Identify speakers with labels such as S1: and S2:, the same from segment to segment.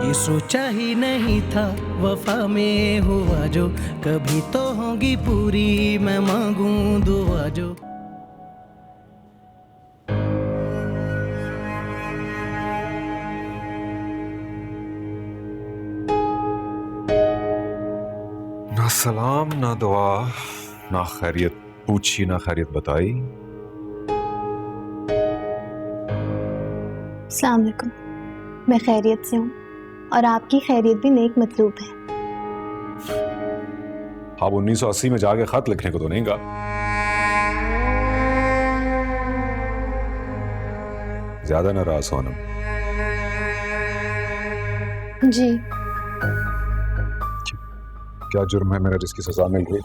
S1: कभी सोचा ही नहीं था वफा में हुआ जो, कभी तो होगी पूरी मैं मांगूं दुआ जो।
S2: ना सलाम ना दुआ, ना खैरियत पूछी ना खैरियत बताई।
S3: अस्सलाम वालेकुम। मैं खैरियत से हूँ और आपकी खैरियत भी नेक मतलूब है।
S2: आप 1980 में जाके खत लिखने को तो नहीं कहा। ज्यादा नाराज हो ना।
S3: जी।
S2: क्या जुर्म है मेरा जिसकी सजा मिल गई?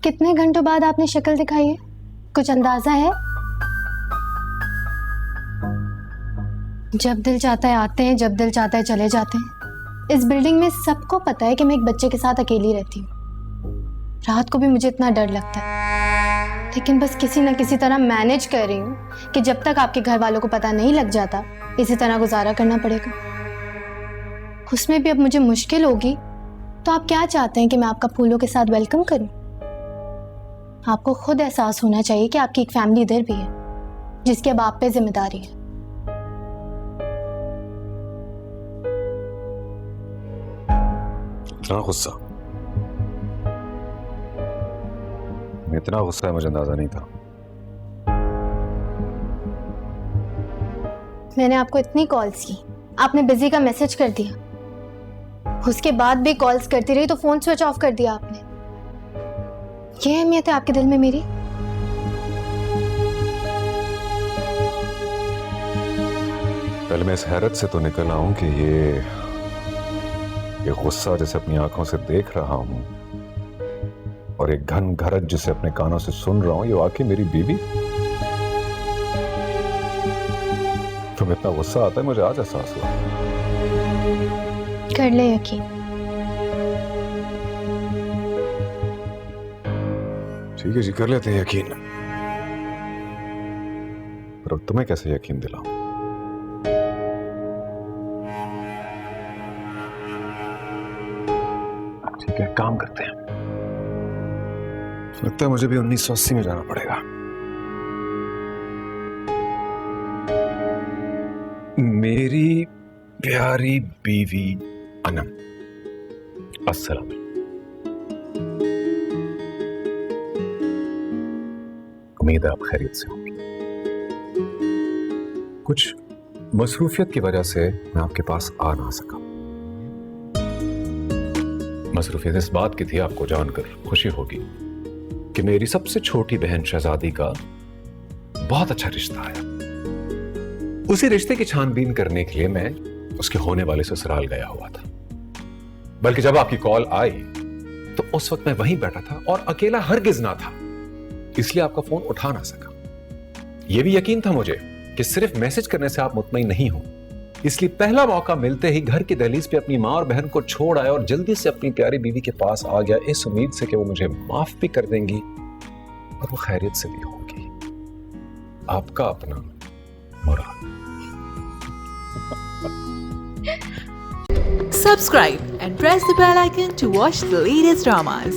S3: कितने घंटों बाद आपने शक्ल दिखाई है, कुछ अंदाजा है? जब दिल चाहता है आते हैं, जब दिल चाहता है चले जाते हैं। इस बिल्डिंग में सबको पता है कि मैं एक बच्चे के साथ अकेली रहती हूँ। रात को भी मुझे इतना डर लगता है, लेकिन बस किसी न किसी तरह मैनेज कर रही हूँ कि जब तक आपके घर वालों को पता नहीं लग जाता, इसी तरह गुजारा करना पड़ेगा। उसमें भी अब मुझे मुश्किल होगी, तो आप क्या चाहते हैं कि मैं आपका फूलों के साथ वेलकम करूं? आपको खुद एहसास होना चाहिए कि आपकी एक फैमिली इधर भी है, जिसकी अब आप पे जिम्मेदारी है।
S2: इतना गुस्सा? इतना गुस्सा है मुझे अंदाजा नहीं था।
S3: मैंने आपको इतनी कॉल्स की, आपने बिजी का मैसेज कर दिया। उसके बाद भी कॉल्स करती रही तो फोन स्विच ऑफ कर दिया आपने। ये अहमियत है आपके दिल में मेरी?
S2: पहले मैं इस हैरत से तो निकल आऊं कि ये गुस्सा जैसे अपनी आंखों से देख रहा हूं और एक घन घरज जिसे अपने कानों से सुन रहा हूं, ये वाकई मेरी बीवी। तुम्हें इतना गुस्सा आता है, मुझे आज एहसास हुआ।
S3: कर ले यकीन।
S2: ठीक है जी, कर लेते हैं यकीन। पर अब तुम्हें कैसे यकीन दिलाऊं? ठीक है, काम करते हैं। लगता है मुझे भी 1980 में जाना पड़ेगा। मेरी प्यारी बीवी अनम, अस्सलाम। उम्मीद है आप खैरियत से होंगे। कुछ मसरूफियत की वजह से मैं आपके पास आ ना सका। मसरूफियत इस बात की थी, आपको जानकर खुशी होगी कि मेरी सबसे छोटी बहन शहजादी का बहुत अच्छा रिश्ता आया। उसी रिश्ते की छानबीन करने के लिए मैं उसके होने वाले ससुराल गया हुआ था। बल्कि जब आपकी कॉल आई तो उस वक्त मैं वहीं बैठा था और अकेला हरगिज ना था, इसलिए आपका फोन उठा ना सका। यह भी यकीन था मुझे कि सिर्फ मैसेज करने से आप मुतमईन नहीं हो, इसलिए पहला मौका मिलते ही घर की दहलीज पे अपनी मां और बहन को छोड़ आया और जल्दी से अपनी प्यारी बीवी के पास आ गया, इस उम्मीद से कि वो मुझे माफ भी कर देंगी और वो खैरियत से भी होगी। आपका अपना मुराद।
S4: Subscribe and press the bell icon to watch the latest dramas.